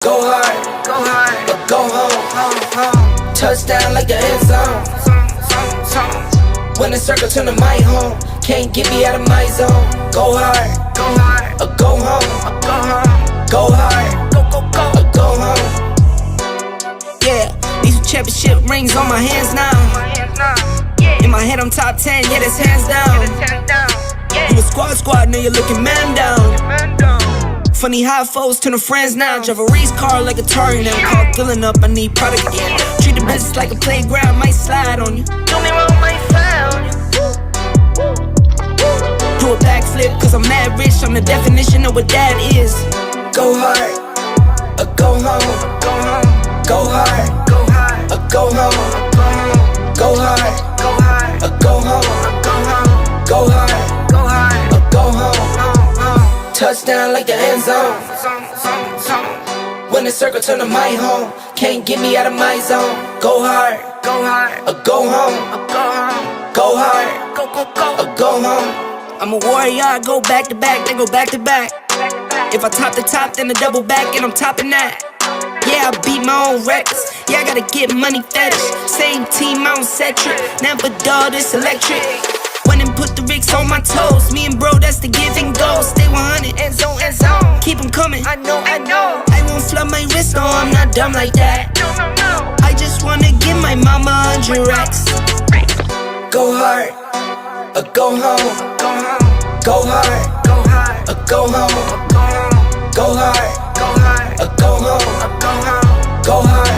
Go hard, or go home. Touchdown like the end zone. When the circle turn to my home, can't get me out of my zone. Go hard, or go home. Go hard, or go home. Yeah, these are championship rings on my hands now. In my head I'm top 10, yeah, that's hands down. You a squad, now you're looking man down. Funny how foes turn to friends now. Drive a race car like a Atari now. Call filling up, I need product again. Treat the business like a playground, might slide on you. Don't me wrong, might slide on you. Do a backflip, cause I'm mad rich. I'm the definition of what that is. Go hard, or go home. Go hard, or go home. Go hard, or go home. Go hard, or go home. Touchdown like the end zone. When the circle turn to my home, can't get me out of my zone. Go hard, or go home. Go hard, or go home. I'm a warrior, I go back to back, then go back to back. If I top the top, then I double back, and I'm topping that. Yeah, I beat my own records. Yeah, I gotta get money fetish. Same team, I don't set trip. Never dull, this electric. Went and put the Ricks on my toes. Me and bro, that's the give and go. Stay 100, end zone. Keep them coming, I know. I won't flood my wrist, no, I'm not dumb like that. No. I just wanna give my mama 100 racks. Go hard, or go home. Go hard, or go home. Go hard, or go home. Go hard,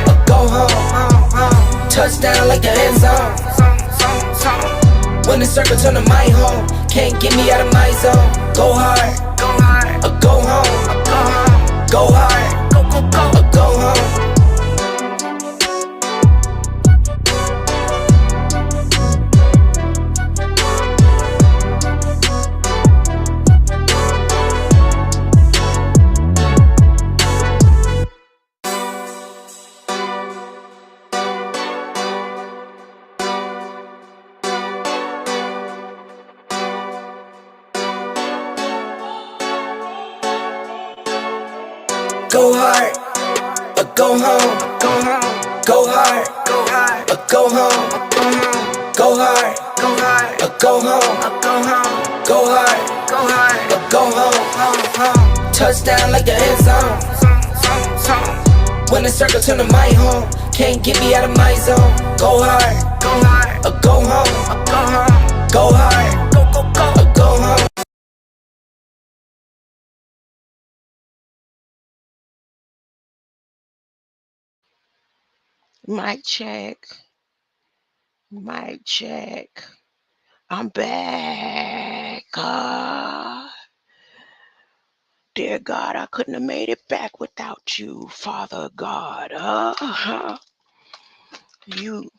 or go home. Touchdown like the end zone. When the circle turn to my home, can't get me out of my zone. Go hard, or go home. Go hard, or go home. Go hard, or go home. Go hard, or go home. Go hard, or go home. Go hard, or go home. Touchdown like the end zone. When the circle turn to my home, can't get me out of my zone. Go hard, or go home. Go hard, or go home. Mic check. I'm back. Dear God, I couldn't have made it back without you, Father God. You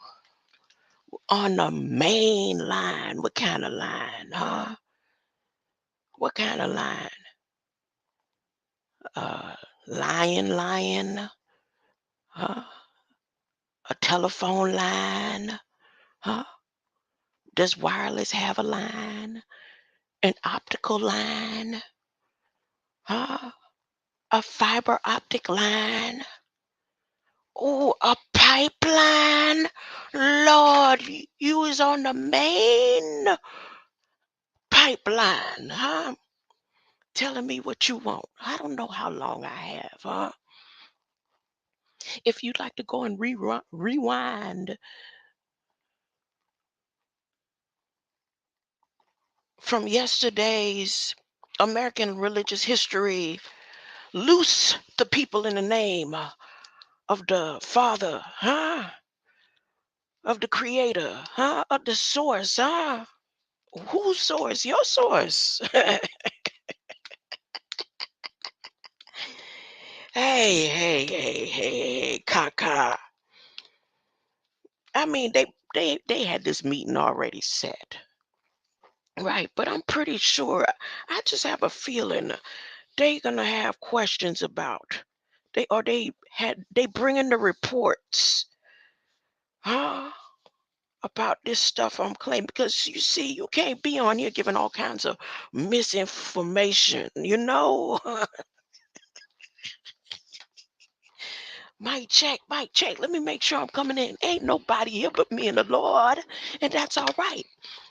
on the main line. What kind of line, huh? What kind of line? Lion, huh? A telephone line, huh? Does wireless have a line? An optical line? Huh? A fiber optic line? Oh, a pipeline? Lord, you is on the main pipeline, huh? Telling me what you want. I don't know how long I have, huh? If you'd like to go and rewind from yesterday's American religious history, loose the people in the name of the Father, huh? Of the Creator, huh? Of the source, huh? Whose source? Your source. Hey, Kaka. I mean, they had this meeting already set, right? But I'm pretty sure, I just have a feeling they gonna have questions about they bringing the reports, huh? About this stuff I'm claiming, because you see, you can't be on here giving all kinds of misinformation, you know. Mic check, mic check. Let me make sure I'm coming in. Ain't nobody here but me and the Lord. And that's all right.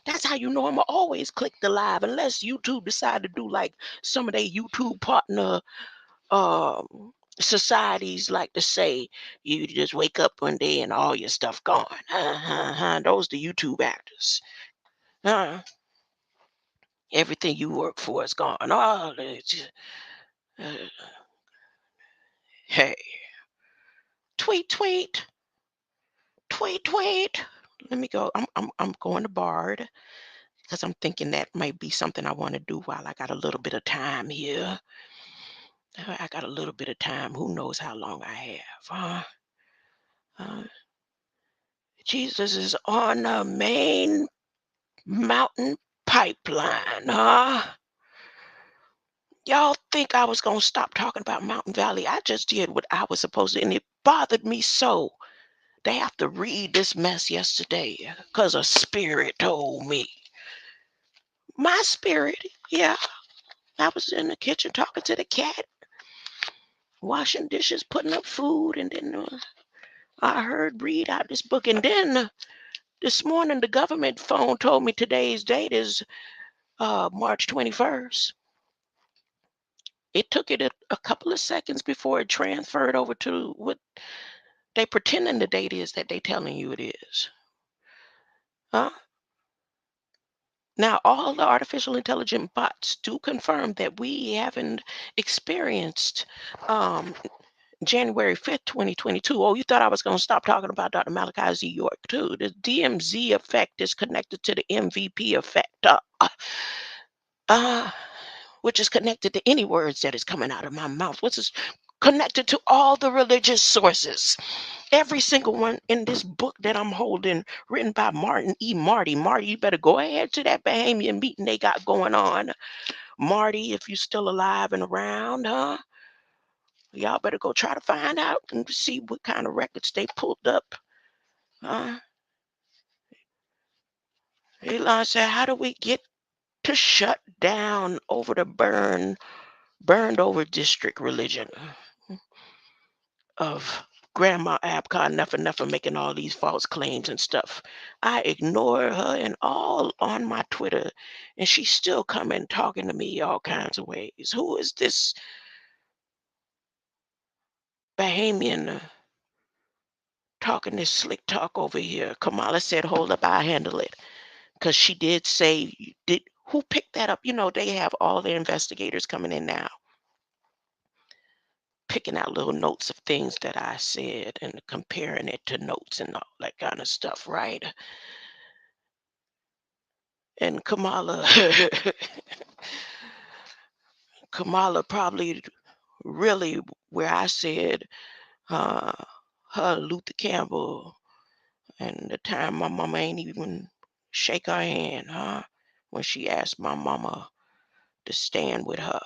That's how you know I'm always click the live, unless YouTube decide to do like some of their YouTube partner societies like to say. You just wake up one day and all your stuff gone. Those the YouTube actors. Uh, everything you work for is gone. Oh, uh, hey, tweet, tweet, tweet, tweet. Let me go. I'm going to Bard because I'm thinking that might be something I want to do while I got a little bit of time here. I got a little bit of time. Who knows how long I have? Uh, Jesus is on the main mountain pipeline, Y'all think I was gonna stop talking about Mountain Valley? I just did what I was supposed to, and it bothered me so. They have to read this mess yesterday because a spirit told me. My spirit, yeah. I was in the kitchen talking to the cat, washing dishes, putting up food, and then I heard read out this book. And then this morning, the government phone told me today's date is March 21st. It took it a couple of seconds before it transferred over to what they pretending the date is that they telling you it is. Huh? Now, all the artificial intelligent bots do confirm that we haven't experienced January 5th, 2022. Oh, you thought I was going to stop talking about Dr. Malachi Z. York, too. The DMZ effect is connected to the MVP effect, which is connected to any words that is coming out of my mouth, which is connected to all the religious sources. Every single one in this book that I'm holding, written by Martin E. Marty. Marty, you better go ahead to that Bahamian meeting they got going on. Marty, if you're still alive and around, y'all better go try to find out and see what kind of records they pulled up. Elon said, how do we get to shut down over the burned over district religion of Grandma Abcon never making all these false claims and stuff? I ignore her and all on my Twitter, and she's still coming talking to me all kinds of ways. Who is this Bahamian talking this slick talk over here? Kamala said, hold up, I'll handle it. Because she did say, who picked that up? You know, they have all their investigators coming in now, picking out little notes of things that I said and comparing it to notes and all that kind of stuff, right? And Kamala probably really where I said uh, her Luther Campbell and the time my mama ain't even shake her hand, when she asked my mama to stand with her.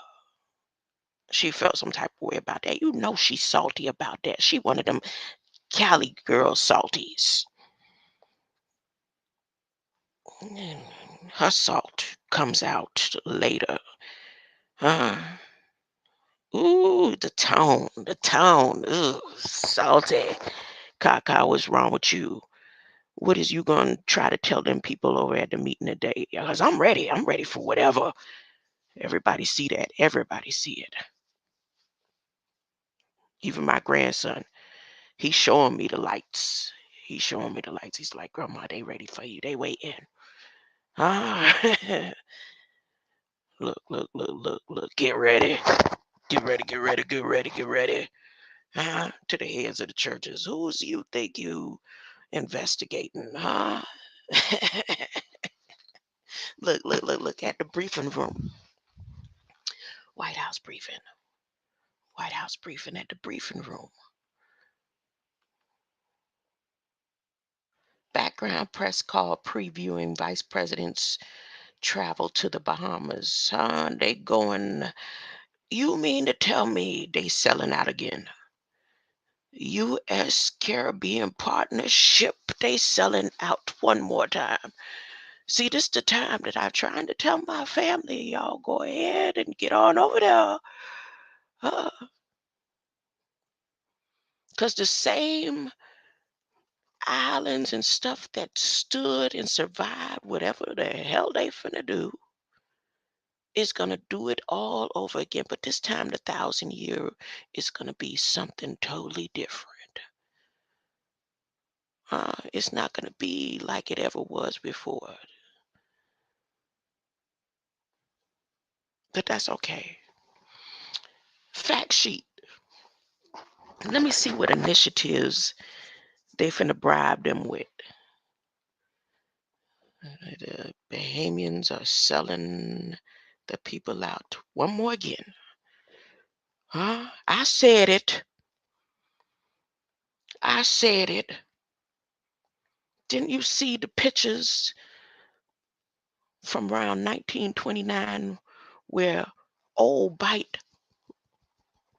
She felt some type of way about that. You know she's salty about that. She one of them Cali girl salties. Her salt comes out later. Ooh, the tone. Ooh, salty. Kaka, what's wrong with you? What is you gonna try to tell them people over at the meeting today? Because I'm ready. I'm ready for whatever. Everybody see that. Everybody see it. Even my grandson. He's showing me the lights. He's showing me the lights. He's like, Grandma, they ready for you. They waiting. Ah, look. Get ready. Get ready, get ready, get ready, get ready. To the heads of the churches. Who's you think you investigating? Look at the briefing room. White House briefing. White House briefing at the briefing room. Background press call previewing Vice President's travel to the Bahamas. They going. You mean to tell me they selling out again? U.S. Caribbean Partnership, they selling out one more time. See, this the time that I'm trying to tell my family, y'all go ahead and get on over there. Because Because the same islands and stuff that stood and survived whatever the hell they finna do is gonna do it all over again. But this time, the 1,000 year is gonna be something totally different. It's not gonna be like it ever was before. But that's okay. Fact sheet. Let me see what initiatives they finna bribe them with. The Bahamians are selling the people out. One more again. I said it. I said it. Didn't you see the pictures from around 1929 where old BIGHT,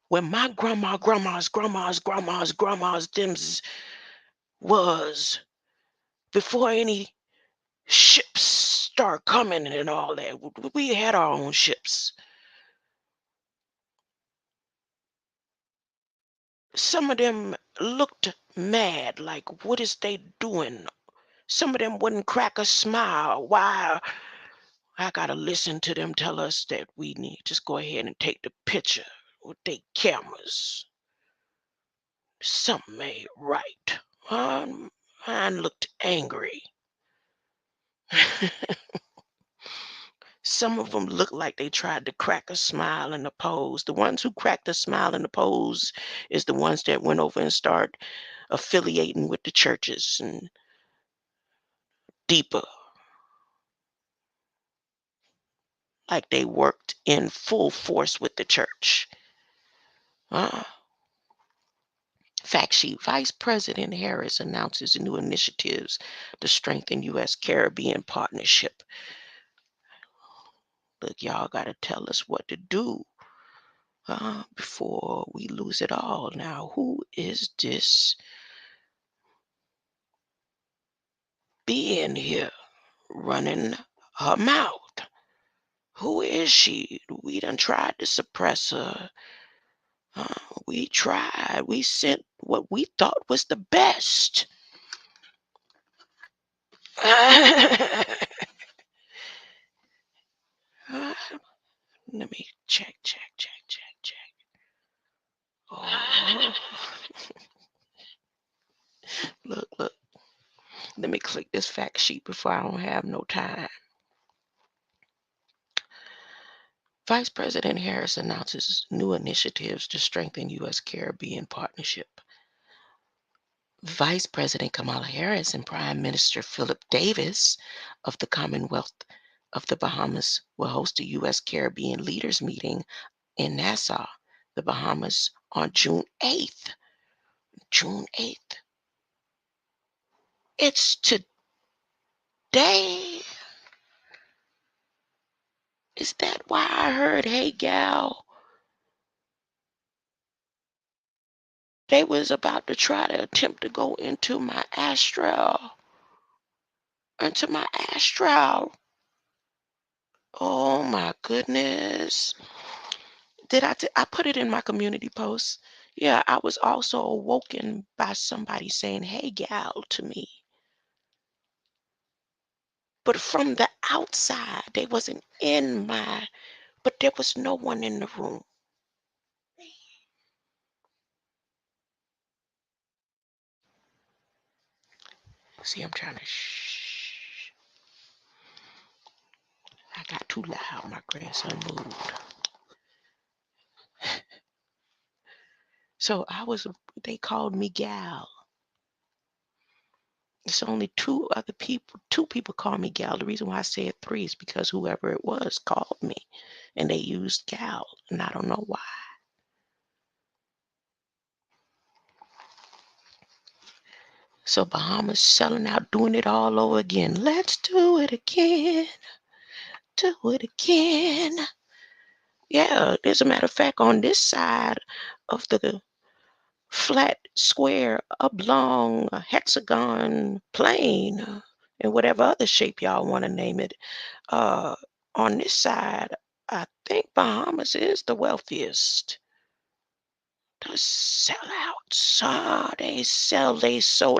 where my grandma's dims was before any ships start coming and all that. We had our own ships. Some of them looked mad, like, what is they doing? Some of them wouldn't crack a smile. Why? I gotta listen to them tell us that we need just go ahead and take the picture with their cameras. Something ain't right. Mine looked angry. Some of them looked like they tried to crack a smile in the pose. The ones who cracked a smile in the pose is the ones that went over and start affiliating with the churches and deeper, like they worked in full force with the church. Fact sheet. Vice President Harris announces new initiatives to strengthen U.S. Caribbean partnership. Look, y'all got to tell us what to do before we lose it all. Now, who is this being here running her mouth? Who is she? We done tried to suppress her. We tried. We sent what we thought was the best. Let me check. Oh. Look. Let me click this fact sheet before I don't have no time. Vice President Harris announces new initiatives to strengthen U.S. Caribbean partnership. Vice President Kamala Harris and Prime Minister Philip Davis of the Commonwealth of the Bahamas will host a U.S. Caribbean leaders meeting in Nassau, the Bahamas, on June 8th. June 8th. It's today. Is that why I heard, hey, gal, they was about to try to attempt to go into my astral? Oh, my goodness. I put it in my community post? Yeah, I was also awoken by somebody saying, hey, gal, to me. But from the outside, they wasn't in but there was no one in the room. See, I'm trying to shh. I got too loud. My grandson moved. So they called me gal. It's only two people call me gal. The reason why I said three is because whoever it was called me and they used gal, and I don't know why. So Bahamas selling out, doing it all over again. Let's do it again. Do it again. Yeah, as a matter of fact, on this side of the flat, square, oblong, hexagon, plane, and whatever other shape y'all want to name it, on this side, I think Bahamas is the wealthiest. The sellouts.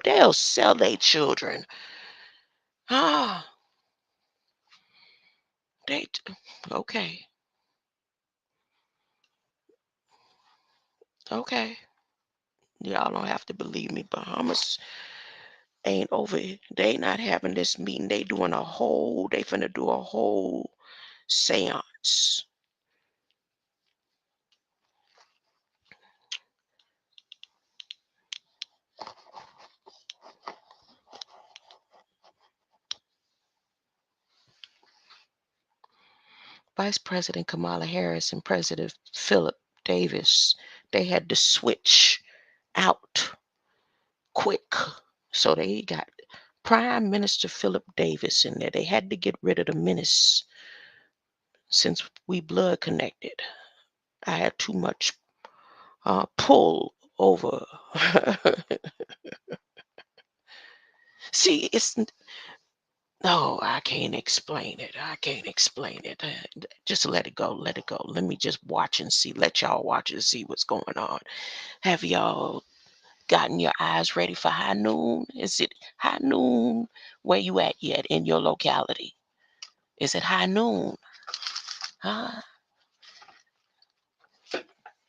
They'll sell their children. Ah, they, okay, okay. Y'all don't have to believe me. Bahamas ain't over. They not having this meeting. They finna do a whole seance. Vice President Kamala Harris and President Philip Davis, they had to switch out quick. So they got Prime Minister Philip Davis in there. They had to get rid of the menace since we blood connected. I had too much pull over. See, no, I can't explain it. I can't explain it. Just let it go. Let it go. Let me just watch and see. Let y'all watch and see what's going on. Have y'all gotten your eyes ready for high noon? Is it high noon? Where you at yet in your locality? Is it high noon? Huh?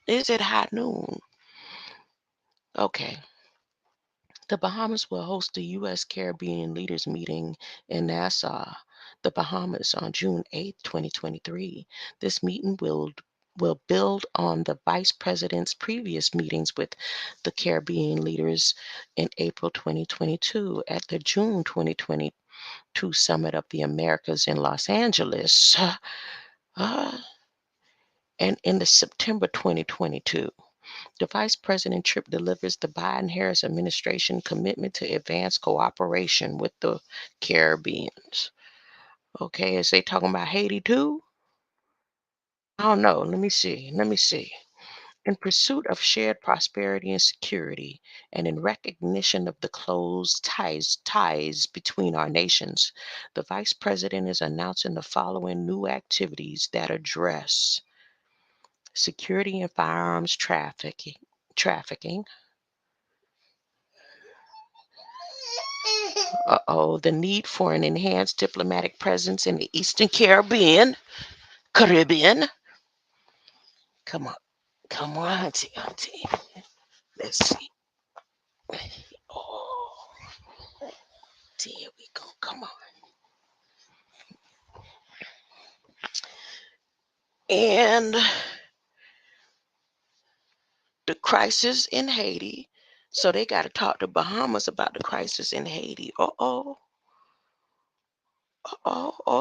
Is it high noon? Okay. The Bahamas will host the U.S. Caribbean Leaders Meeting in Nassau, the Bahamas, on June 8, 2023. This meeting will build on the Vice President's previous meetings with the Caribbean leaders in April 2022 at the June 2022 Summit of the Americas in Los Angeles, and in the September 2022. The Vice President trip delivers the Biden-Harris administration commitment to advance cooperation with the Caribbean. Okay, is they talking about Haiti too? I don't know. Let me see. In pursuit of shared prosperity and security, and in recognition of the close ties between our nations, the Vice President is announcing the following new activities that address security and firearms trafficking. The need for an enhanced diplomatic presence in the Eastern Caribbean. Come on, auntie. Let's see. Oh, here we go. Come on. And the crisis in Haiti. So they got to talk to Bahamas about the crisis in Haiti.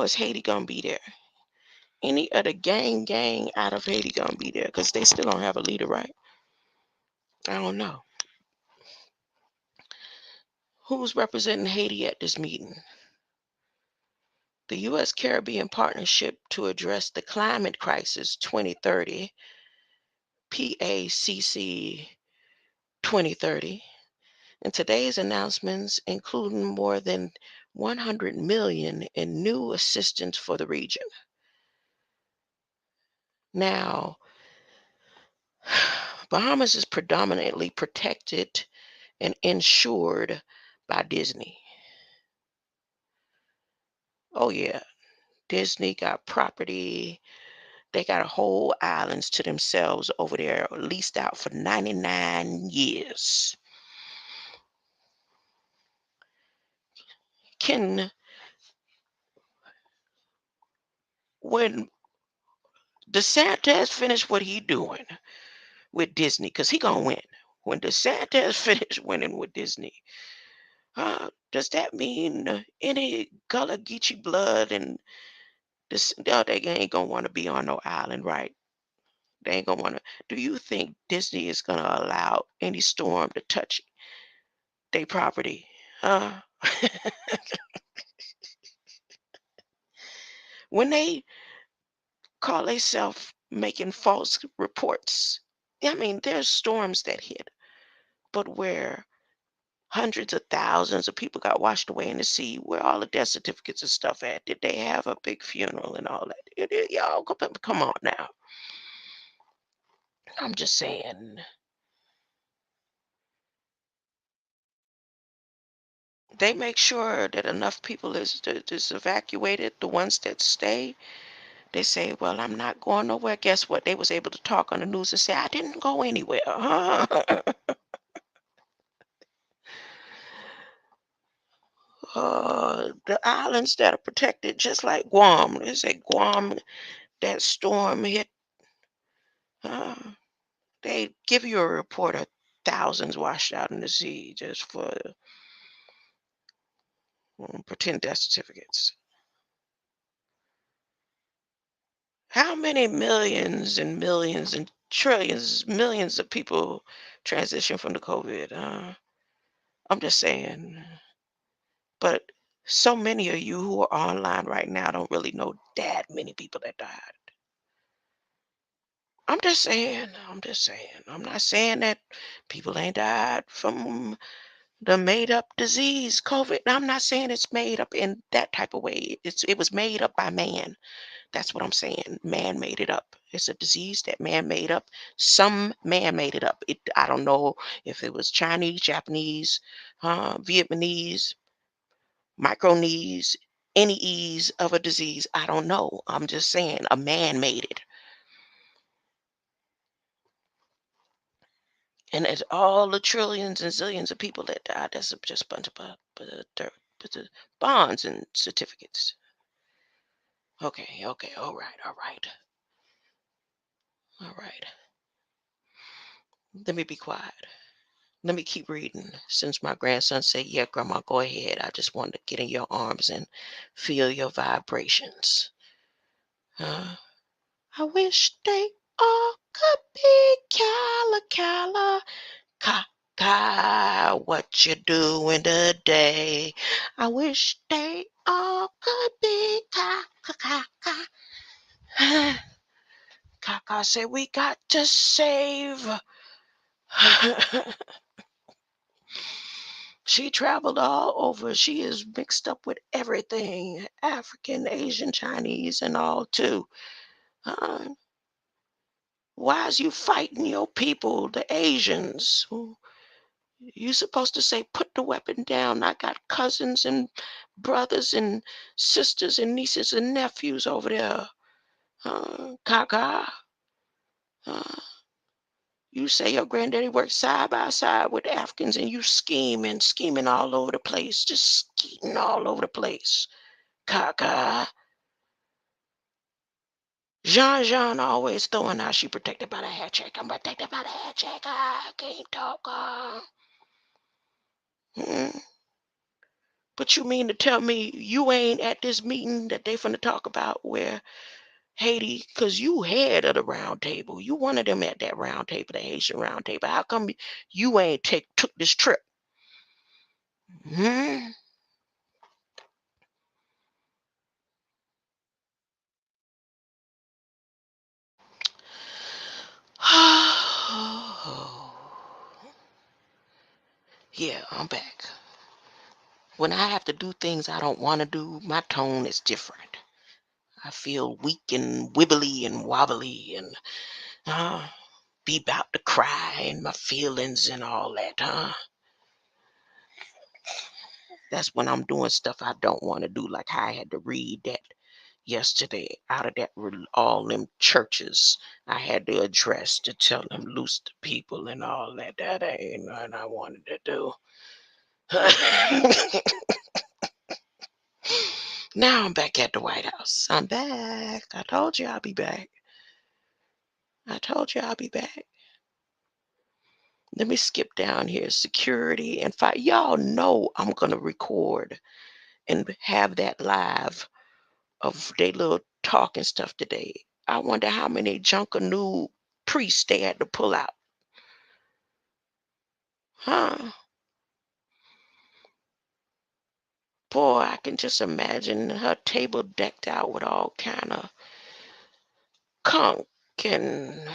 Is Haiti gonna be there? Any other gang out of Haiti gonna be there? Because they still don't have a leader, right? I don't know. Who's representing Haiti at this meeting? The U.S. Caribbean Partnership to Address the Climate Crisis 2030, PACC 2030, and today's announcements including more than 100 million in new assistance for the region. Now, Bahamas is predominantly protected and insured by Disney. Oh yeah, Disney got property. They got whole islands to themselves over there, leased out for 99 years. When DeSantis finish what he doing with Disney, because he gonna win. When DeSantis finish winning with Disney, does that mean any Gullah Geechee blood and this? No, they ain't gonna want to be on no island, right? They ain't gonna want to. Do you think Disney is gonna allow any storm to touch their property? When they call themselves making false reports, I mean, there's storms that hit, but where hundreds of thousands of people got washed away in the sea, where all the death certificates and stuff at? Did they have a big funeral and all that? Y'all, come on now. I'm just saying. they make sure that enough people is evacuated. The ones that stay, they say, "Well, I'm not going nowhere." Guess what? They was able to talk on the news and say, "I didn't go anywhere." The islands that are protected, just like Guam. They say Guam, that storm hit. Uh, they give you a report of thousands washed out in the sea just for pretend death certificates. How many millions and millions and trillions, millions of people transition from the COVID? I'm just saying. But so many of you who are online right now don't really know that many people that died. I'm just saying. I'm just saying. I'm not saying that people ain't died from the made up disease, COVID. I'm not saying it's made up in that type of way. It was made up by man. That's what I'm saying. Man made it up. It's a disease that man made up. Some man made it up. I don't know if it was Chinese, Japanese, Vietnamese, Micronese, any ease of a disease. I don't know. I'm just saying a man made it. And it's all the trillions and zillions of people that died. That's just a bunch of dirt, bonds and certificates. Okay, okay, all right, all right, all right. Let me be quiet. Let me keep reading. Since my grandson said, "Yeah, Grandma, go ahead." I just wanted to get in your arms and feel your vibrations. Uh, I wish they all could be Cala, what you doing today? I wish they all could be Kaka said we got to save. She traveled all over. She is mixed up with everything, African, Asian, Chinese, and all too. Uh, why is you fighting your people, the Asians? You supposed to say, "Put the weapon down. I got cousins and brothers and sisters and nieces and nephews over there." Kaka. Uh, you say your granddaddy worked side by side with the Africans and you scheming all over the place, just scheming all over the place. Kaka. Jean always throwing out she protected by the hat check. I'm protected by the hat check. I can't talk. Hmm. But you mean to tell me you ain't at this meeting that they finna talk about where Haiti, because you head of the round table. You one of them at that round table, the Haitian round table. How come you ain't took this trip? Hmm? Yeah, I'm back. When I have to do things I don't want to do, my tone is different. I feel weak and wibbly and wobbly and uh, be about to cry and my feelings and all that, huh? That's when I'm doing stuff I don't want to do, like how I had to read that yesterday out of that all them churches I had to address to tell them loose the people and all that. That ain't nothing I wanted to do. Now I'm back at the White House. I'm back. I told you I'll be back. I told you I'll be back. Let me skip down here. Security and fight. Y'all know I'm gonna record and have that live of their little talk and stuff today. I wonder how many Junkanoo priests they had to pull out. Huh? Boy, I can just imagine her table decked out with all kind of conch and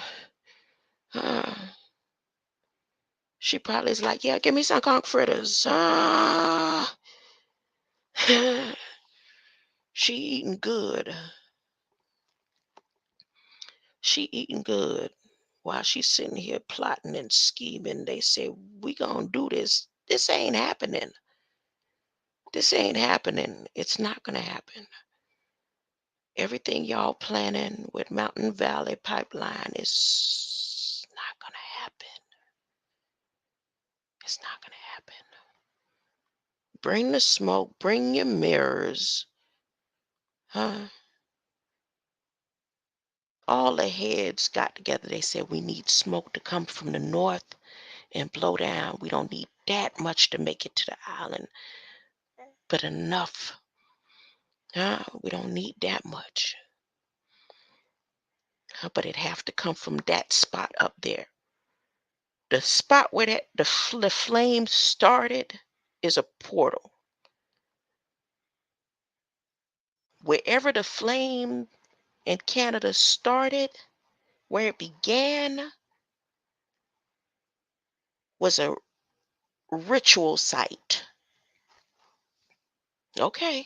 she probably is like, "Yeah, give me some conch fritters." She eating good. She eating good. While she's sitting here plotting and scheming, they say, "We gonna do this. This ain't happening." This ain't happening. It's not going to happen. Everything y'all planning with Mountain Valley Pipeline is not going to happen. It's not going to happen. Bring the smoke. Bring your mirrors. Huh? All the heads got together. They said we need smoke to come from the north and blow down. We don't need that much to make it to the island, but enough. We don't need that much. But it have to come from that spot up there. The spot where the flame started is a portal. Wherever the flame in Canada started, where it began, was a ritual site. Okay.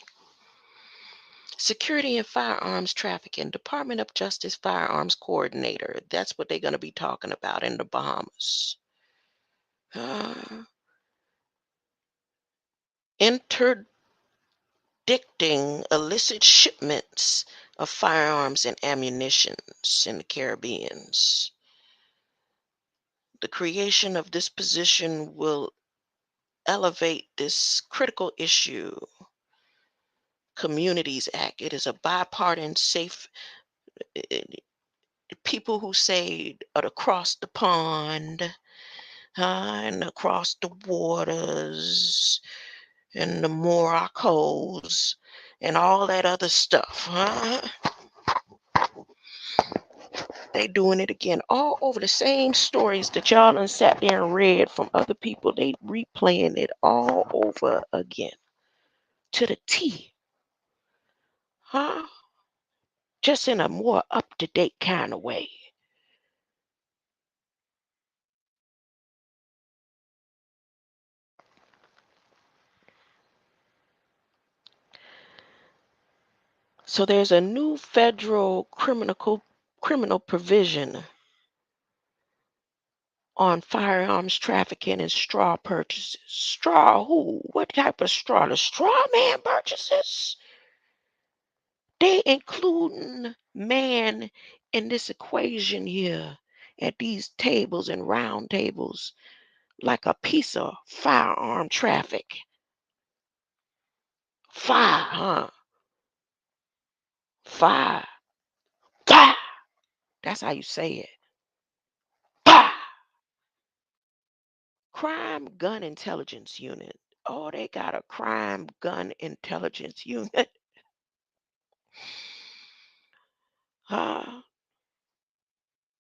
Security and Firearms Trafficking, Department of Justice Firearms Coordinator. That's what they're going to be talking about in the Bahamas. Interdicting illicit shipments of firearms and ammunition in the Caribbean. The creation of this position will elevate this critical issue. Communities Act. It is a bipartisan safe. People who say across the pond and across the waters and the Morocco's and all that other stuff. They doing it again all over. The same stories that y'all done sat there and read from other people. They replaying it all over again to the T. Just in a more up-to-date kind of way. So there's a new federal criminal provision on firearms trafficking and straw purchases. Straw who? What type of straw? The straw man purchases? They including man in this equation here at these tables and round tables like a piece of firearm traffic. Fire, huh? Fire. Fire. That's how you say it. Fire. Crime Gun Intelligence Unit. Oh, they got a Crime Gun Intelligence Unit.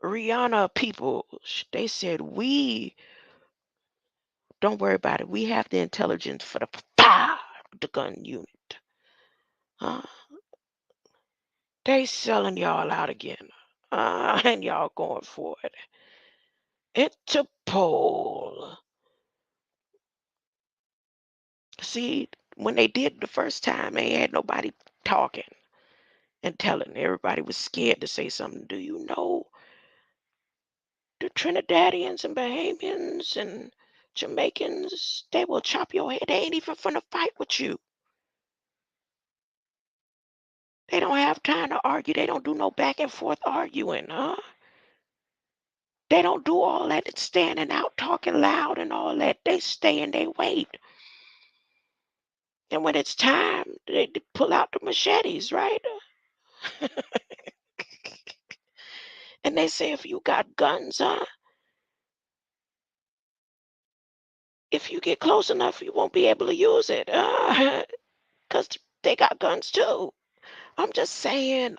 Rihanna people, they said, we don't worry about it. We have the intelligence for the gun unit. They selling y'all out again. And y'all going for it. Interpol. See, when they did the first time, they had nobody talking and telling. Everybody was scared to say something. Do you know the Trinidadians and Bahamians and Jamaicans, they will chop your head. They ain't even finna fight with you. They don't have time to argue. They don't do no back and forth arguing, They don't do all that standing out, talking loud and all that. They stay and they wait. And when it's time, they pull out the machetes, right? And they say, if you got guns, if you get close enough, you won't be able to use it. Because they got guns too. I'm just saying,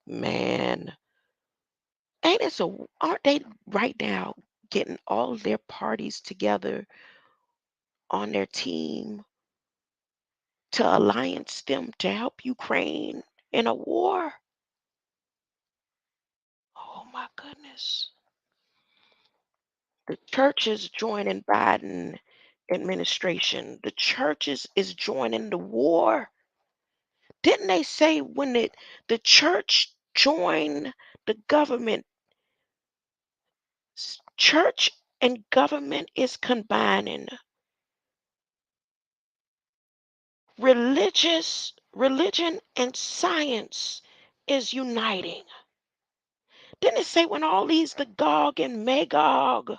man, ain't it so? Aren't they right now getting all their parties together on their team to alliance them to help Ukraine in a war? Oh my goodness. The churches joining Biden administration. The churches is joining the war. Didn't they say when the church joined the government, church and government is combining? Religion and science is uniting. Didn't it say when all these, the Gog and Magog,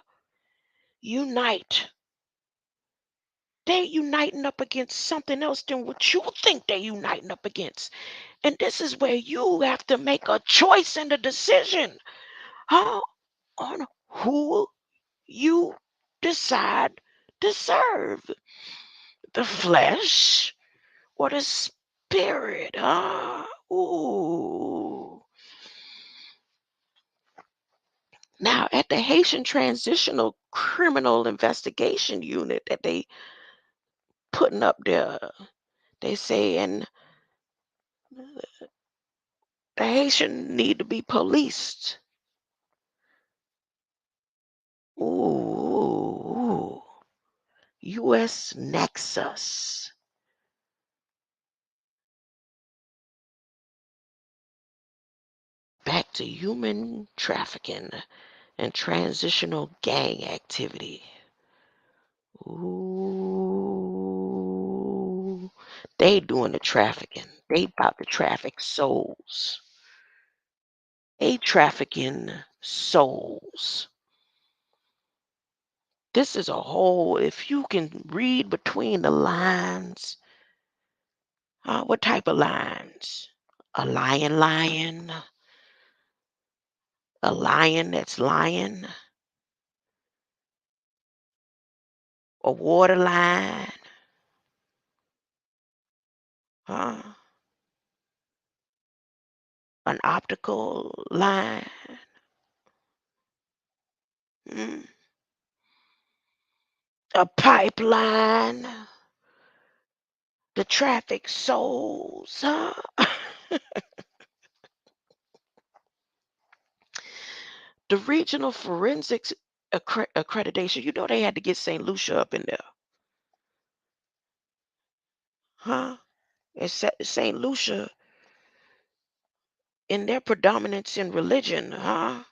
unite, they uniting up against something else than what you think they uniting up against. And this is where you have to make a choice and a decision, huh, on who you decide to serve, the flesh or the spirit, huh? Ooh. Now, at the Haitian Transitional Criminal Investigation Unit that they putting up there, they say, and the Haitian need to be policed. Ooh, U.S. Nexus. Back to human trafficking and transitional gang activity. Ooh, they doing the trafficking. They about to traffic souls. They trafficking souls. This is a whole, if you can read between the lines, what type of lines? A lion, a lion that's lying, a water line, huh? An optical line, mm, a pipeline, the traffic souls, huh? The regional forensics accreditation, you know they had to get St. Lucia up in there, huh? And St. Lucia, in their predominance in religion, huh?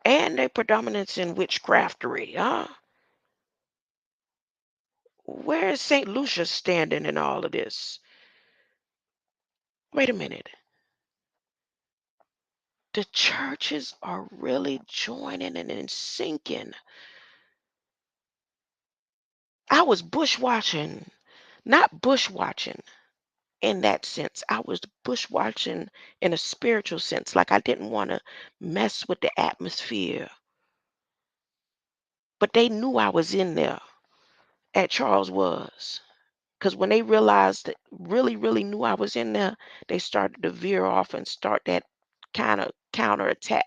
And their predominance in witchcraftery, huh? Where is St. Lucia standing in all of this? Wait a minute. The churches are really joining and sinking. I was bushwatching, not bushwatching in that sense. I was bushwatching in a spiritual sense. Like I didn't want to mess with the atmosphere. But they knew I was in there at Charles was. Because when they realized that really knew I was in there, they started to veer off and start that kind of counterattack.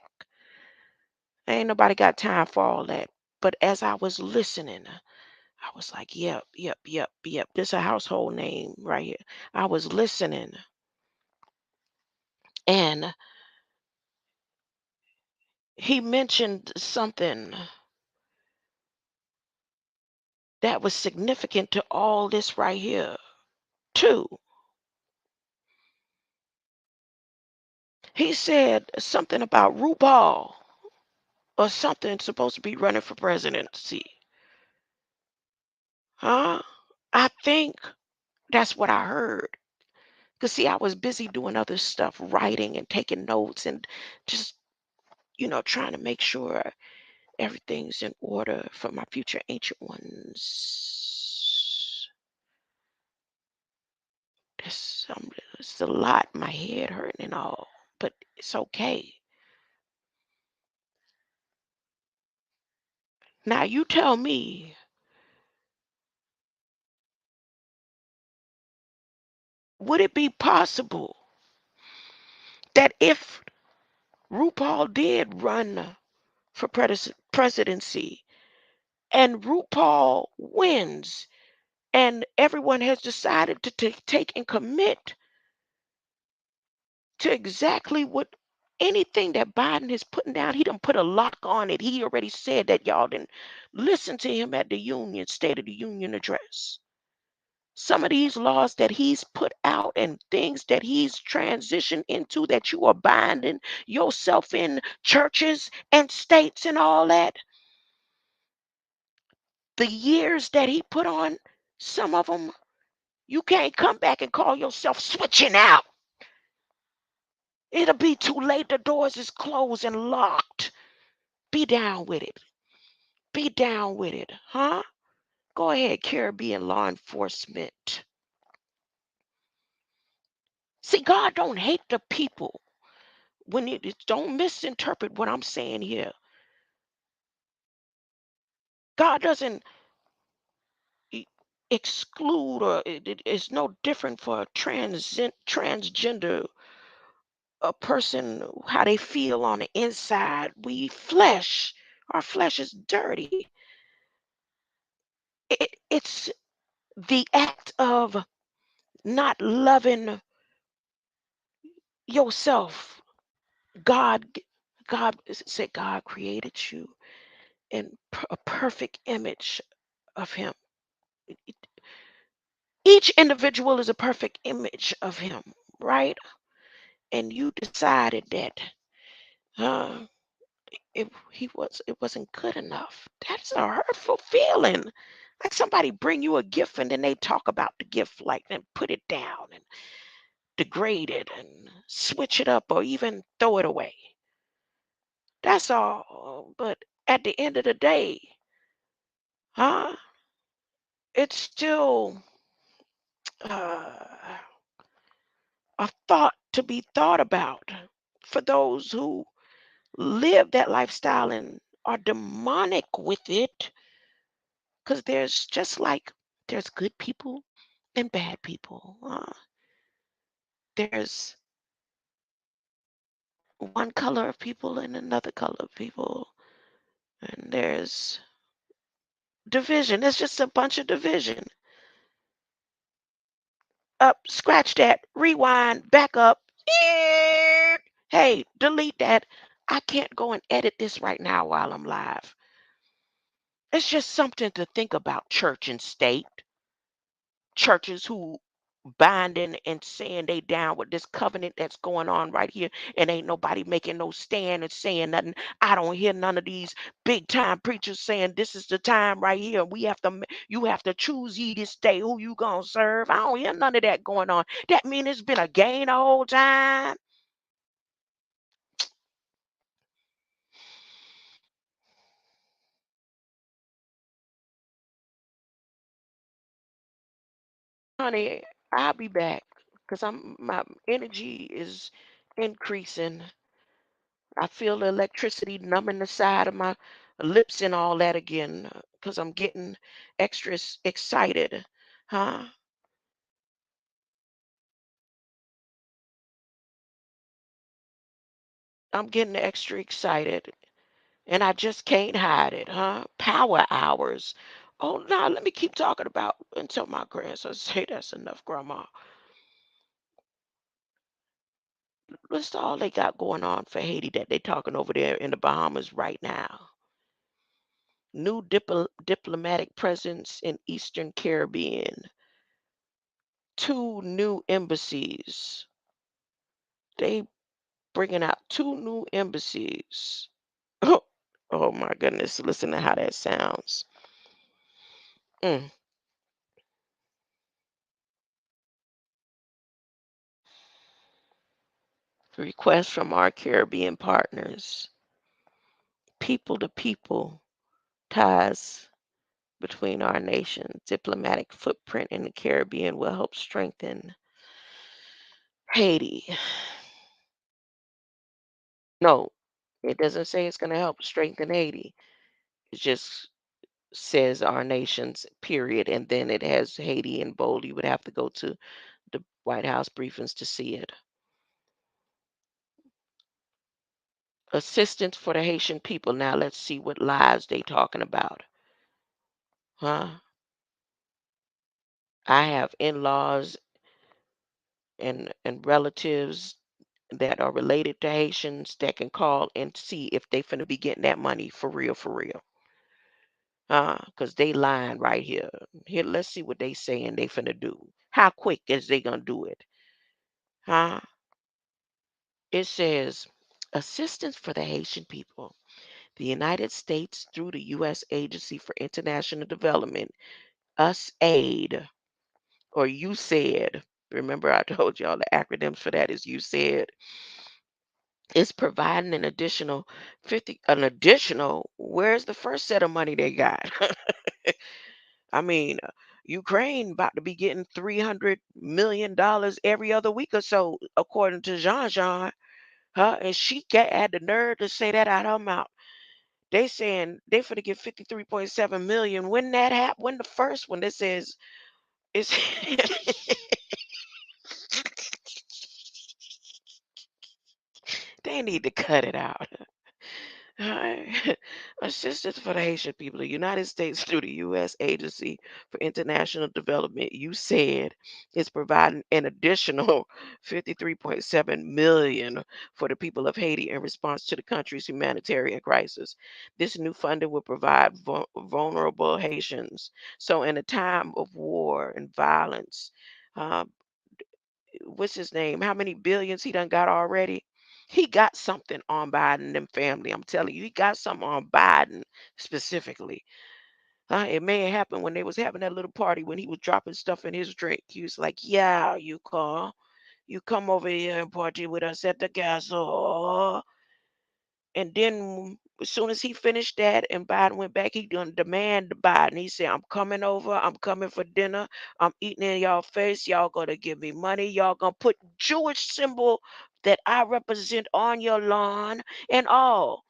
Ain't nobody got time for all that. But as I was listening, I was like, yep. This is a household name right here. I was listening and he mentioned something that was significant to all this right here, too. He said something about RuPaul or something supposed to be running for presidency. Huh? I think that's what I heard. Because, see, I was busy doing other stuff, writing and taking notes and just, trying to make sure everything's in order for my future ancient ones. It's a lot, my head hurting and all, but it's okay. Now you tell me, would it be possible that if RuPaul did run for presidency and RuPaul wins and everyone has decided to take and commit to exactly what anything that Biden is putting down, he done put a lock on it. He already said that y'all didn't listen to him at the State of the Union address. Some of these laws that he's put out and things that he's transitioned into that you are binding yourself in churches and states and all that, the years that he put on some of them, you can't come back and call yourself switching out. It'll be too late. The doors is closed and locked. Be down with it. Be down with it, huh? Go ahead, Caribbean law enforcement. See, God don't hate the people. Don't misinterpret what I'm saying here. God doesn't e- exclude, or it's no different for a transgender a person how they feel on the inside. Our flesh is dirty. It's the act of not loving yourself. God, God said God created you in a perfect image of Him. Each individual is a perfect image of Him, right? And you decided that uh, it wasn't good enough. That's a hurtful feeling. Like somebody bring you a gift and then they talk about the gift like and put it down and degrade it and switch it up or even throw it away. That's all. But at the end of the day, huh? It's still uh, a thought to be thought about for those who live that lifestyle and are demonic with it. Because there's just like there's good people and bad people. There's one color of people and another color of people. And there's division. There's just a bunch of division. Up, scratch that, rewind, back up. Hey, delete that. I can't go and edit this right now while I'm live. It's just something to think about, church and state. Churches who binding and saying they down with this covenant that's going on right here, and ain't nobody making no stand and saying nothing. I don't hear none of these big time preachers saying this is the time right here. You have to choose ye this day who you gonna serve. I don't hear none of that going on. That mean it's been a game the whole time. Honey, I'll be back because my energy is increasing. I feel the electricity numbing the side of my lips and all that again because I'm getting extra excited. Huh? I'm getting extra excited and I just can't hide it, huh? Power hours. Oh, no, let me keep talking about until my grandson say that's enough, Grandma. What's all they got going on for Haiti that they talking over there in the Bahamas right now? New diplomatic presence in Eastern Caribbean. Two new embassies. They bringing out two new embassies. Oh, oh my goodness. Listen to how that sounds. Mm. Request from our Caribbean partners. People to people ties between our nations. Diplomatic footprint in the Caribbean will help strengthen Haiti. No, it doesn't say it's going to help strengthen Haiti. It just says our nations, period. And then it has Haiti in bold. You would have to go to the White House briefings to see it. Assistance for the Haitian people. Now let's see what lives they talking about. Huh? I have in-laws and relatives that are related to Haitians that can call and see if they finna be getting that money for real, for real. Because they lying right here. Here, let's see what they saying they finna do. How quick is they gonna do it? Huh? It says assistance for the Haitian people. The United States, through the U.S. Agency for International Development, USAID, or USAID. Remember, I told y'all the acronyms for that is USAID. Is providing an additional 50, an additional, where's the first set of money they got? I mean, Ukraine about to be getting $300 million every other week or so, according to Jean Jean. Huh? And she had the nerve to say that out her mouth. They saying they finna get 53.7 million. When that happened, when the first one that says it's they need to cut it out. Assistance for the Haitian people. The United States, through the U.S. Agency for International Development, you said, is providing an additional 53.7 million for the people of Haiti in response to the country's humanitarian crisis. This new funding will provide vulnerable Haitians. So, in a time of war and violence, uh, what's his name? How many billions he done got already? He got something on Biden and them family. I'm telling you, he got something on Biden specifically. It may have happened when they was having that little party when he was dropping stuff in his drink. He was like, "Yeah, you call, you come over here and party with us at the castle." And then as soon as he finished that and Biden went back, he done demand Biden. He said, I'm coming over. I'm coming for dinner. I'm eating in y'all face. Y'all gonna give me money. Y'all gonna put Jewish symbol that I represent on your lawn and all.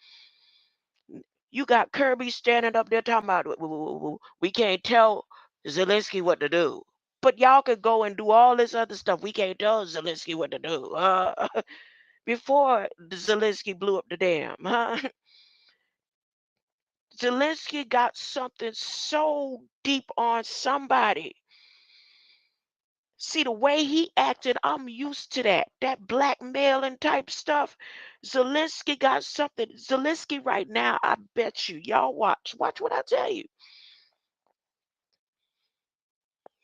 You got Kirby standing up there talking about we can't tell Zelensky what to do. But y'all could go and do all this other stuff. We can't tell Zelensky what to do. Before Zelensky blew up the dam, huh? Zelensky got something so deep on somebody. See, the way he acted, I'm used to that. That blackmailing type stuff. Zelensky got something. Zelensky right now, I bet you. Y'all watch. Watch what I tell you.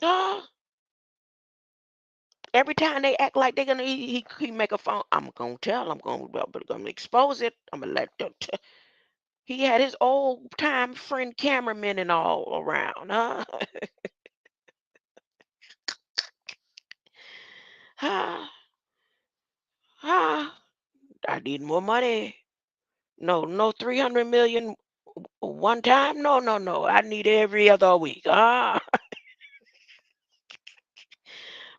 Uh, every time they act like they're gonna he make a phone. I'm gonna tell. I'm gonna expose it. I'm gonna let them. He had his old time friend cameramen and all around. Huh? Ah, ah, I need more money. No, no 300 million one time. No, no, no. I need every other week. But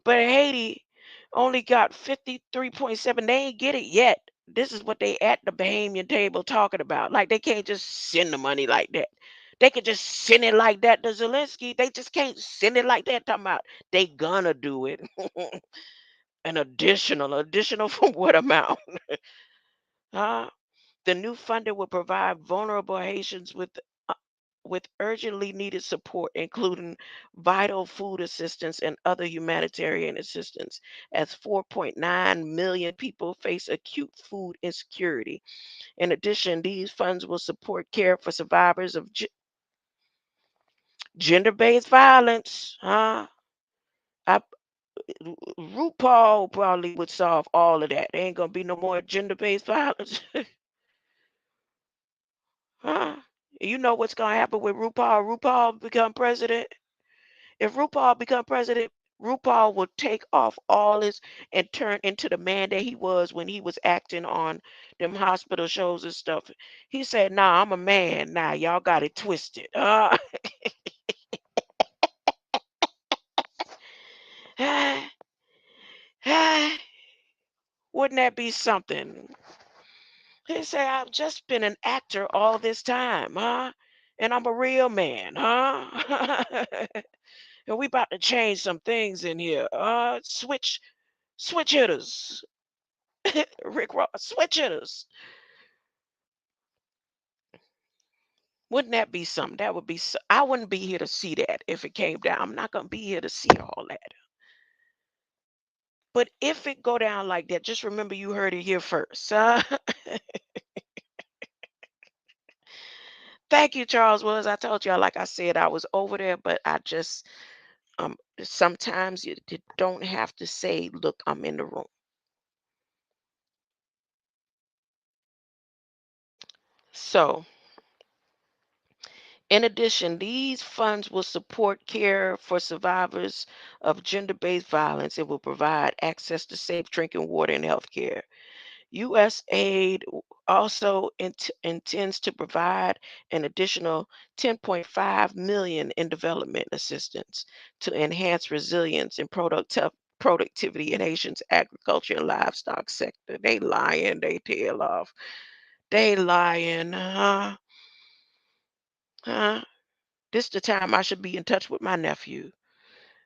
Haiti only got 53.7. They ain't get it yet. This is what they at the Bahamian table talking about. Like they can't just send the money like that. They could just send it like that to Zelensky. They just can't send it like that. Talking about they gonna do it. An additional from what amount? Huh? The new funding will provide vulnerable Haitians with urgently needed support, including vital food assistance and other humanitarian assistance, as 4.9 million people face acute food insecurity. In addition, these funds will support care for survivors of gender-based violence. I, RuPaul probably would solve all of that. There ain't gonna be no more gender-based violence. Huh? You know what's gonna happen with RuPaul? RuPaul become president. If RuPaul become president, RuPaul will take off all his and turn into the man that he was when he was acting on them hospital shows and stuff. He said, "Nah, I'm a man. Nah, y'all got it twisted." Wouldn't that be something? He said, "I've just been an actor all this time, huh? And I'm a real man, huh?" And we about to change some things in here. Switch hitters. Rick Ross, switch hitters. Wouldn't that be something? That would be. I wouldn't be here to see that if it came down. I'm not gonna be here to see all that. But if it go down like that, just remember you heard it here first. Thank you, Charles Woods. I told y'all, like I said, I was over there, but I just sometimes you don't have to say, look, I'm in the room. So, in addition, these funds will support care for survivors of gender-based violence. It will provide access to safe drinking water and health care. U.S. aid also intends to provide an additional 10.5 million in development assistance to enhance resilience and productivity in Haitian's agriculture and livestock sector. They lying, they tail off. They lying, huh? This the time I should be in touch with my nephew,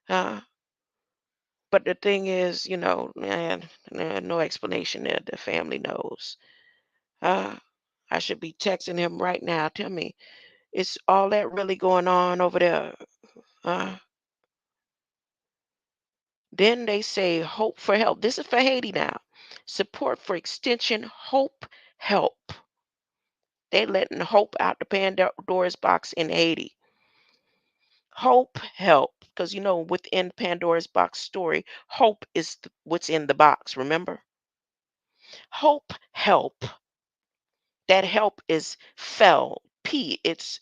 huh? But the thing is, man, no explanation there. The family knows. Uh, I should be texting him right now. Tell me, is all that really going on over there? Uh, then they say hope for help. This is for Haiti now. Support for extension, hope, help. They letting hope out the Pandora's box in Haiti. Hope, help. Because within Pandora's box story, hope is what's in the box, remember? Hope, help. That help is fell. P, it's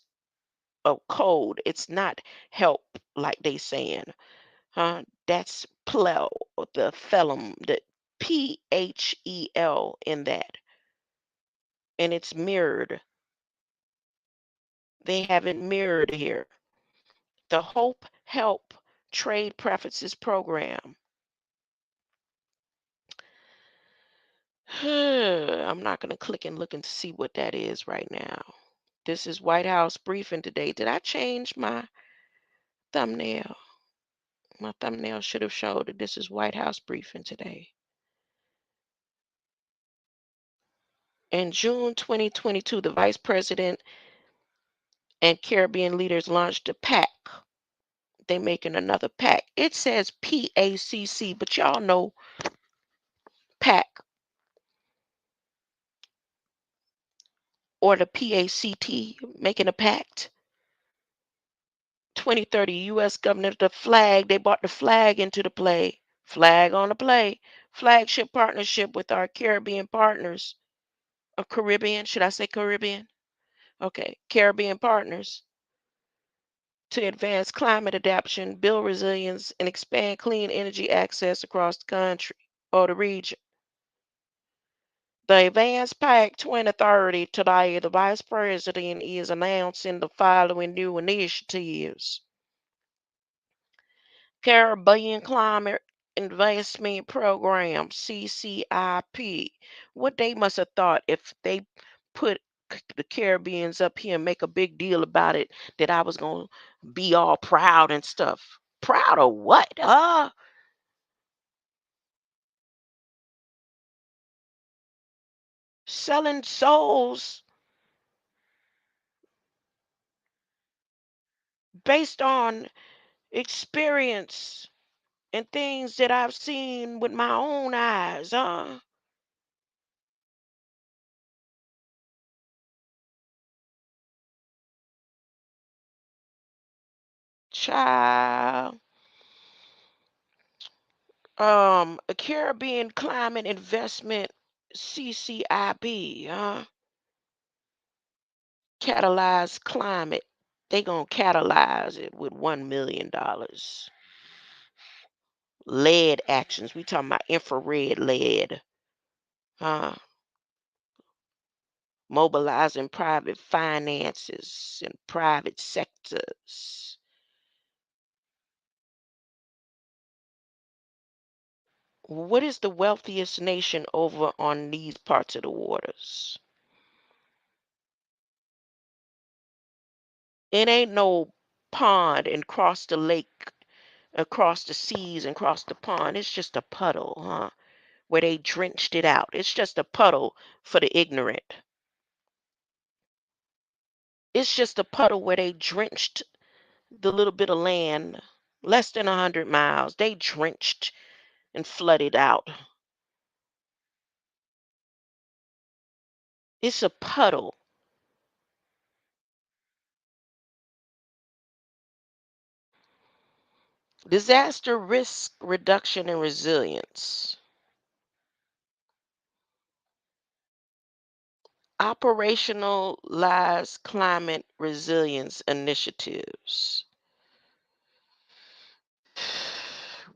a code. It's not help like they saying. That's plel, or the phelum, the PHEL in that. And it's mirrored. They have it mirrored here. The Hope Help Trade Preferences Program. I'm not going to click and look and see what that is right now. This is White House briefing today. Did I change my thumbnail? My thumbnail should have showed that this is White House briefing today. In June 2022, the Vice President and Caribbean leaders launched a pact. They making another pact. It says PACC, but y'all know pact or the PACT, making a pact. 2030 U.S. government, the flag, they brought the flag into the play. Flag on the play. Flagship partnership with our Caribbean partners. Or Caribbean, should I say Caribbean? Okay, Caribbean partners to advance climate adaptation, build resilience, and expand clean energy access across the country or the region. The Advanced Pact 2030 today, the Vice President is announcing the following new initiatives. Caribbean Climate Investment Program, CCIP. What they must have thought if they put the Caribbeans up here and make a big deal about it, that I was going to be all proud and stuff. Proud of what? Selling souls based on experience and things that I've seen with my own eyes. Child. A Caribbean Climate Investment, CCIB, catalyze climate. They gonna catalyze it with $1 million. Lead actions. We talking about infrared lead. Uh, Mobilizing private finances and private sectors. What is the wealthiest nation over on these parts of the waters? It ain't no pond and cross the lake, across the seas and across the pond. It's just a puddle, where they drenched it out. It's just a puddle for the ignorant. It's just a puddle where they drenched the little bit of land, less than 100 miles. They drenched and flooded out. It's a puddle. Disaster risk reduction and resilience. Operationalize climate resilience initiatives.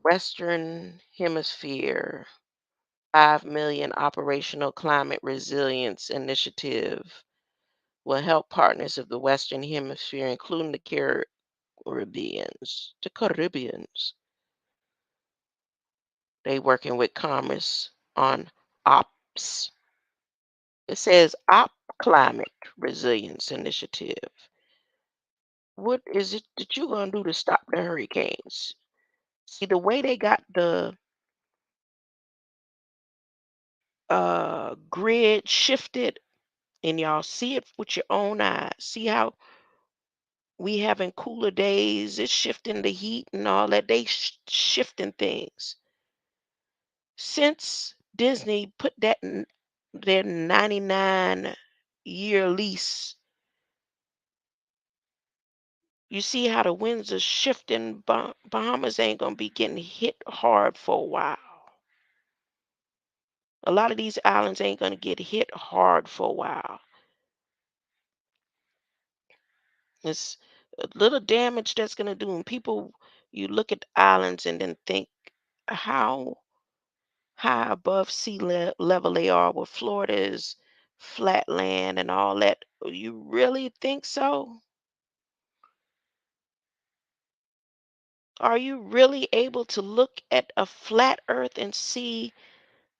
Western Hemisphere 5 million operational climate resilience initiative will help partners of the Western Hemisphere, including the Caribbeans. They working with Commerce on ops. It says op climate resilience initiative. What is it that you gonna do to stop the hurricanes? See the way they got the grid shifted, and y'all see it with your own eyes. See how we having cooler days, it's shifting the heat and all that. They shifting things. Since Disney put that in their 99-year lease, you see how the winds are shifting. Bahamas ain't gonna be getting hit hard for a while. A lot of these islands ain't gonna get hit hard for a while. It's a little damage that's gonna do. And people, you look at the islands and then think how high above level they are. Where Florida is flat land and all that. You really think so? Are you really able to look at a flat earth and see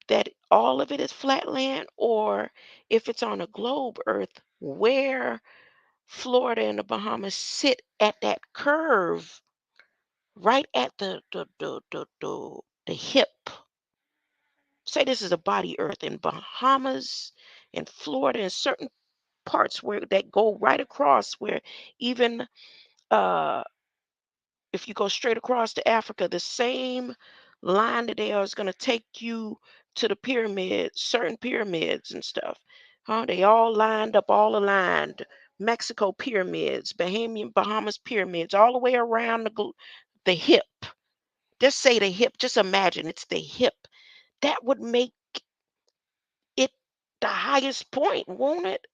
that all of it is flat land? Or if it's on a globe earth, where Florida and the Bahamas sit at that curve, right at the hip. Say this is a body earth in Bahamas and Florida and certain parts where that go right across, where even uh if you go straight across to Africa, the same line that they are is going to take you to the pyramids, certain pyramids and stuff. They all lined up, all aligned. Mexico pyramids, Bahamas pyramids, all the way around the hip. Just say the hip. Just imagine it's the hip. That would make it the highest point, won't it?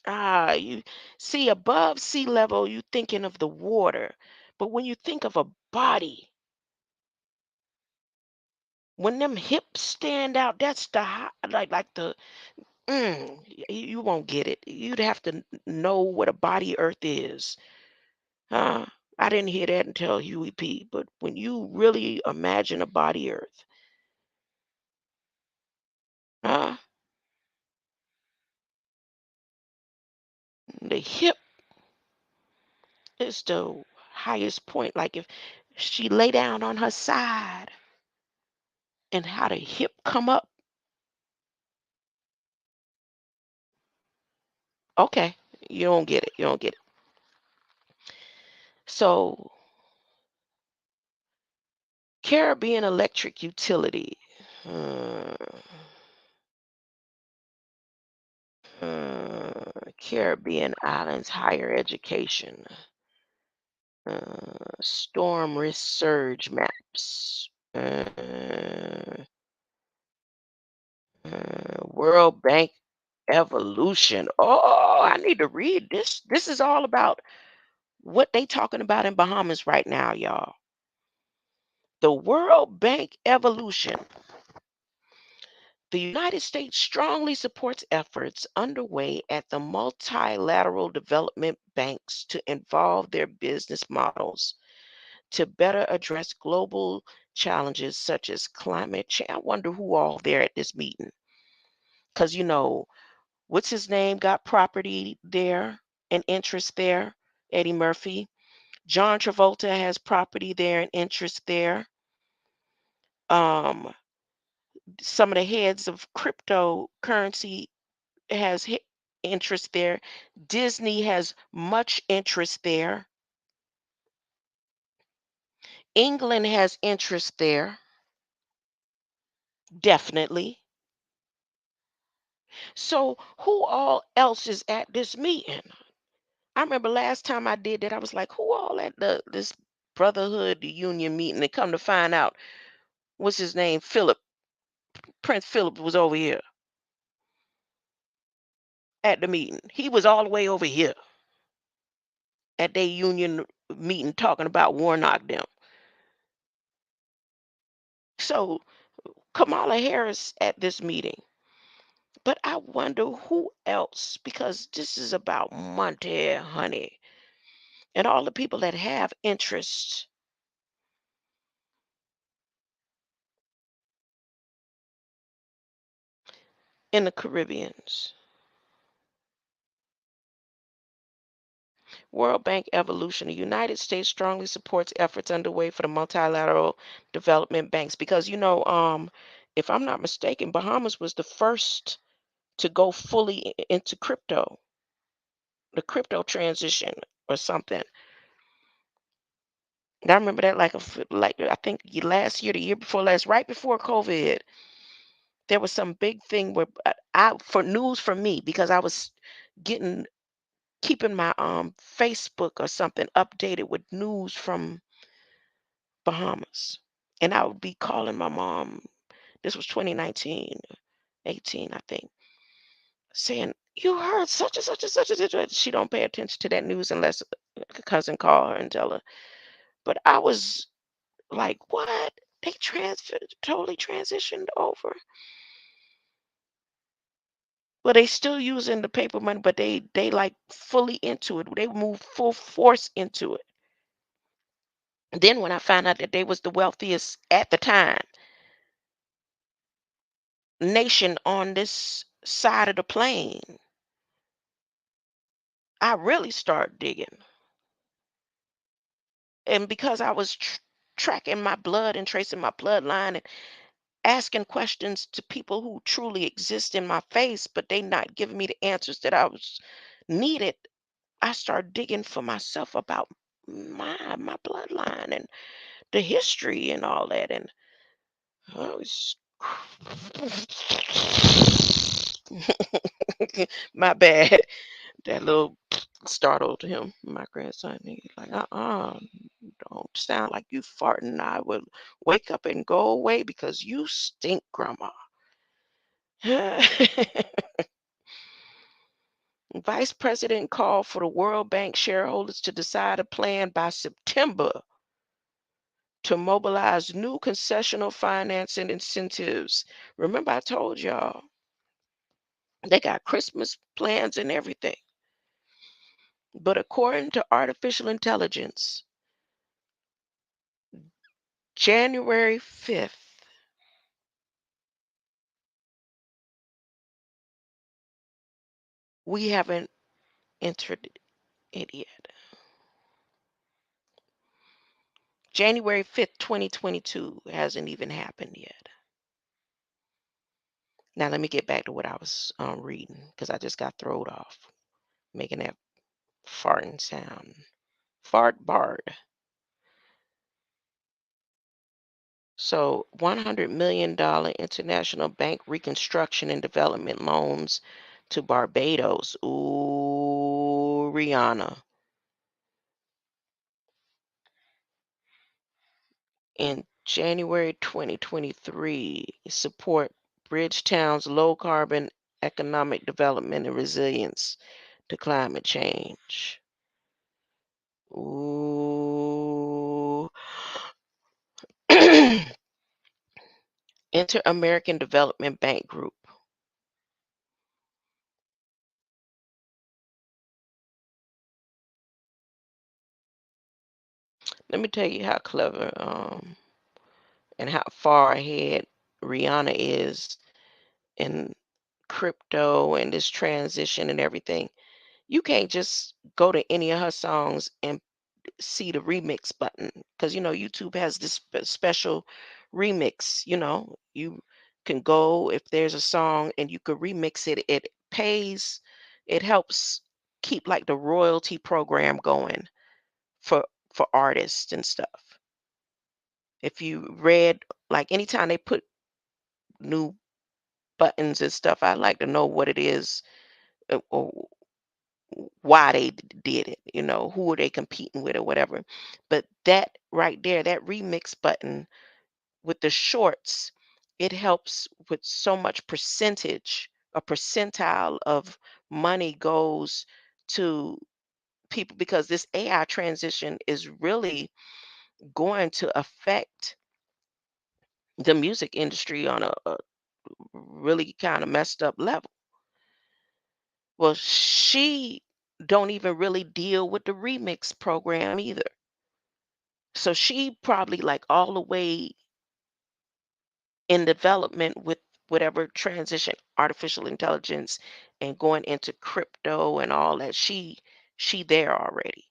You see, above sea level, you thinking of the water. But when you think of a body, when them hips stand out, that's the high, like the you won't get it. You'd have to know what a body earth is. Uh, I didn't hear that until Huey P. But when you really imagine a body earth, uh, the hip is the highest point. Like if she lay down on her side and how the hip come up. Okay, you don't get it. You don't get it. So Caribbean Electric Utility. Uh, Caribbean Islands Higher Education. Storm risk surge maps. World Bank evolution. Oh, I need to read this. This is all about what they talking about in Bahamas right now, y'all. The World Bank evolution. The United States strongly supports efforts underway at the multilateral development banks to evolve their business models to better address global challenges such as climate change. I wonder who all there at this meeting. Because, what's his name got property there and interest there? Eddie Murphy. John Travolta has property there and interest there. Um, some of the heads of cryptocurrency has interest there. Disney has much interest there. England has interest there, definitely. So who all else is at this meeting? I remember last time I did that, I was like, who all at this? Brotherhood Union meeting, and come to find out, what's his name? Philip, Prince Philip was over here at the meeting. He was all the way over here at their union meeting talking about Warnock them. So Kamala Harris at this meeting. But I wonder who else, because this is about Monte, honey, and all the people that have interests in the Caribbeans. World Bank evolution. The United States strongly supports efforts underway for the multilateral development banks because if I'm not mistaken, Bahamas was the first to go fully into crypto, the crypto transition or something. And I remember that like I think last year, the year before last, right before COVID, there was some big thing where I for news for me because I was getting keeping my Facebook or something updated with news from Bahamas. And I would be calling my mom. This was 2019, 18, I think, saying, "You heard such and such and such and such." She don't pay attention to that news unless a cousin call her and tell her. But I was like, "What? They totally transitioned over." Well, they still using the paper money, but they like fully into it. They move full force into it. Then when I found out that they was the wealthiest at the time nation on this side of the plane, I really start digging. And because I was tracking my blood and tracing my bloodline and asking questions to people who truly exist in my face, but they not giving me the answers that I was needed, I started digging for myself about my bloodline and the history and all that. And I was my bad. That little startled him, my grandson. He's like, don't sound like you farting. I would wake up and go away because you stink, Grandma. Vice President called for the World Bank shareholders to decide a plan by September to mobilize new concessional financing incentives. Remember, I told y'all they got Christmas plans and everything. But according to artificial intelligence, January 5th, we haven't entered it yet. January 5th, 2022 hasn't even happened yet. Now, let me get back to what I was reading because I just got thrown off making that farting sound. Fart Bard. So, $100 million international bank reconstruction and development loans to Barbados. Ooh, Rihanna. In January 2023, support Bridgetown's low carbon economic development and resilience to climate change. Ooh. Inter-American Development Bank Group. Let me tell you how clever and how far ahead Rihanna is in crypto and this transition and everything. You can't just go to any of her songs and see the remix button because YouTube has this special remix. You can go if there's a song and you could remix it. It pays. It helps keep like the royalty program going for artists and stuff. If you read like anytime they put new buttons and stuff, I like to know what it is, or why they did it, who are they competing with or whatever. But that right there, that remix button with the shorts, it helps with so much percentage, a percentile of money goes to people because this AI transition is really going to affect the music industry on a really kind of messed up level. Well, she don't even really deal with the remix program either. So she probably like all the way in development with whatever transition, artificial intelligence and going into crypto and all that. She there already.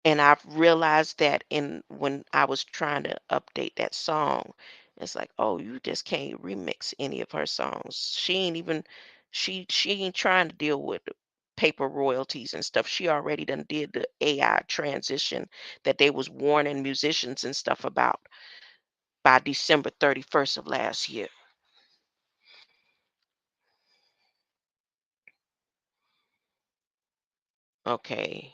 And I've realized that in when I was trying to update that song, it's like, oh, you just can't remix any of her songs. She ain't trying to deal with the paper royalties and stuff. She already done did the AI transition that they was warning musicians and stuff about by December 31st of last year. Okay.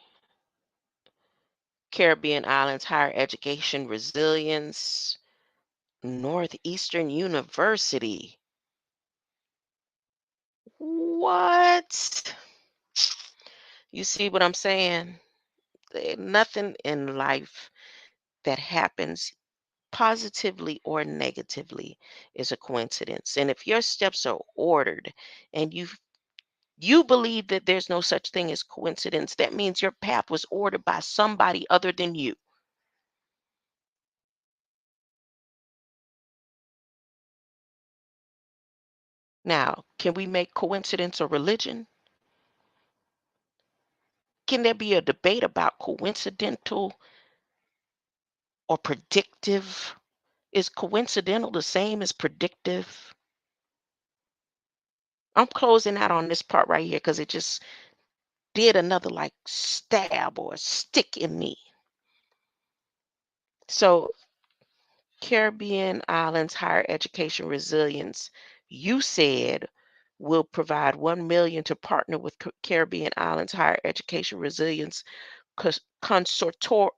Caribbean Islands Higher Education Resilience, Northeastern University. What? You see what I'm saying? Nothing in life that happens positively or negatively is a coincidence. And if your steps are ordered and you believe that there's no such thing as coincidence, that means your path was ordered by somebody other than you. Now, can we make coincidence a religion? Can there be a debate about coincidental or predictive? Is coincidental the same as predictive? I'm closing out on this part right here because it just did another like stab or stick in me. So, Caribbean Islands Higher Education Resilience, you said will provide 1 million to partner with Caribbean Islands Higher Education Resilience consortor,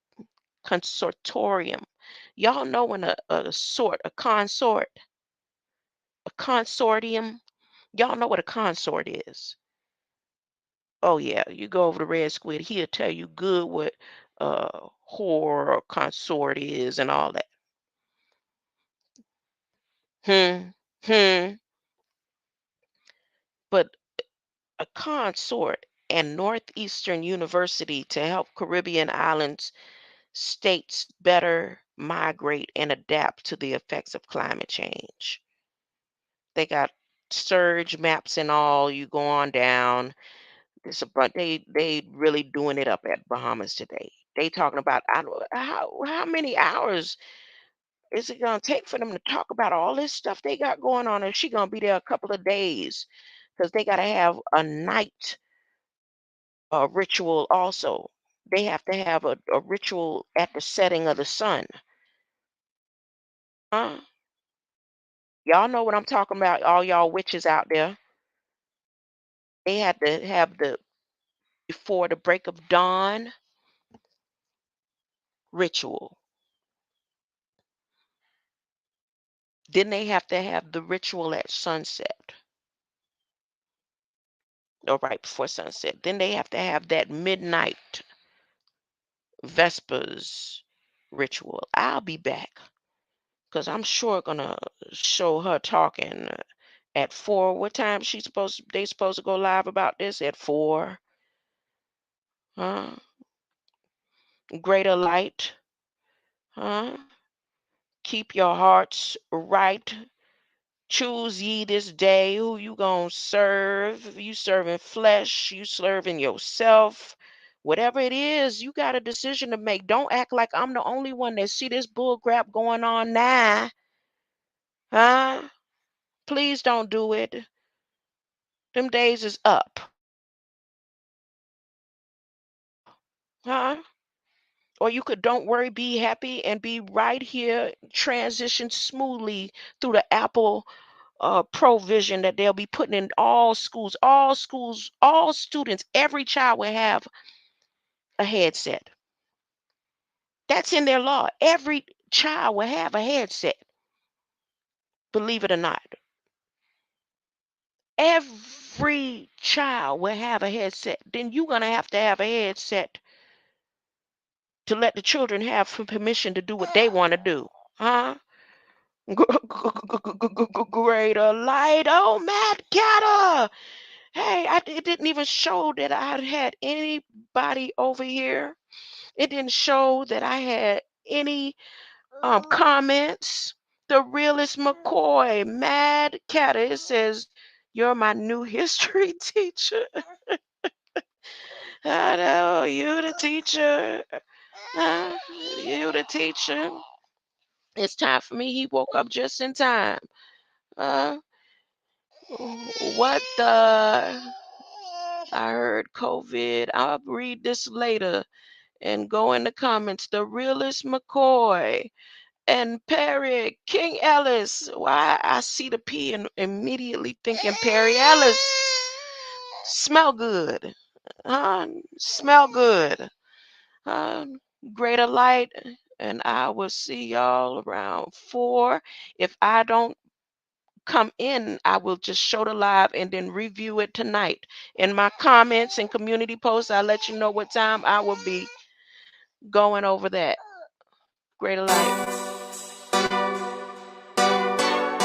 consortium. Y'all know when a consortium, y'all know what a consort is. Oh yeah, you go over to Red Squid, he'll tell you good what whore or consort is and all that. Hmm. Hmm. But a consort and Northeastern University to help Caribbean islands states better migrate and adapt to the effects of climate change. They got surge maps and all. You go on down. It's a but they really doing it up at Bahamas today. They talking about I don't how many hours is it gonna take for them to talk about all this stuff they got going on? And she gonna be there a couple of days because they gotta have a night ritual also. They have to have a ritual at the setting of the sun. Huh? Y'all know what I'm talking about, all y'all witches out there. They had to have the before the break of dawn ritual. Then they have to have the ritual at sunset or right before sunset. Then they have to have that midnight Vespers ritual. I'll be back because I'm sure gonna show her talking at 4. What time they supposed to go live about this? At 4? Huh? Greater light? Huh? Keep your hearts right. Choose ye this day who you gonna serve. You serving flesh, you serving yourself. Whatever it is, you got a decision to make. Don't act like I'm the only one that see this bull crap going on now. Huh? Please don't do it. Them days is up. Huh? Or you could don't worry, be happy, and be right here, transition smoothly through the Apple provision that they'll be putting in all schools, all students, every child will have a headset. That's in their law. Every child will have a headset. Believe it or not. Every child will have a headset. Then you're going to have a headset to let the children have permission to do what they want to do. Huh? Greater light. Oh, Matt Gatter. Hey, it didn't even show that I had anybody over here. It didn't show that I had any comments. The realest McCoy, Mad Catter. It says, "You're my new history teacher." I know you the teacher. You the teacher. It's time for me. He woke up just in time. What the? I heard COVID. I'll read this later and go in the comments. The realest McCoy and Perry King Ellis. Why I see the P and immediately thinking Perry Ellis. Smell good. Smell good. Greater light. And I will see y'all around 4. If I don't come in, I will just show the live and then review it tonight. In my comments and community posts, I'll let you know what time I will be going over that. Greater light.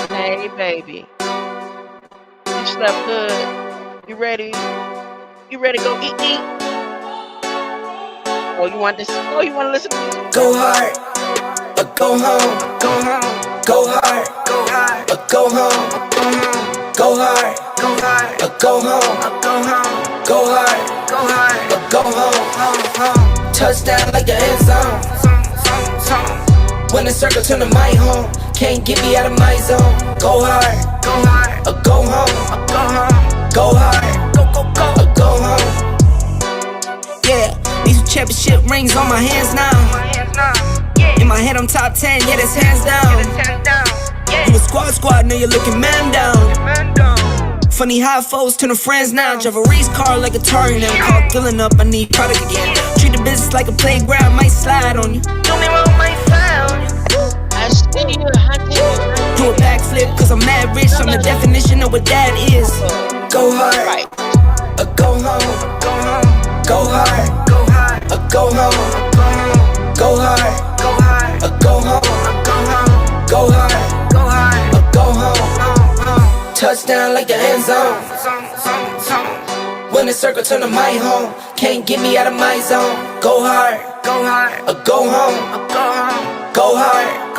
Hey, baby. You slept good. You ready? You ready to go eat? Oh, you want this? Oh, you want to listen to this? Go hard, or go home. Go home. Go hard, or go home. Go hard, or go home. Go hard, or go home. Touchdown like the end zone. When the circle turn to my home, can't get me out of my zone. Go hard, or go home. Go hard, or go home. Yeah, these championship rings on my hands now. In my head I'm top 10, yeah, that's hands down. You a squad, now you're looking man down. Funny how foes turn to friends now. Drive a race car like a Atari now. Call filling up, I need product again. Treat the business like a playground, might slide on you. Don't me wrong, might slide on you. I see you hunting. Do a backflip, cause I'm mad rich. I'm the definition of what that is. Go hard, or go home. Go hard, or go home. Go hard, or go home. Go hard, or go home. Touchdown like the end zone. When the circle turn to my home, can't get me out of my zone. Go hard, or go home. Go hard.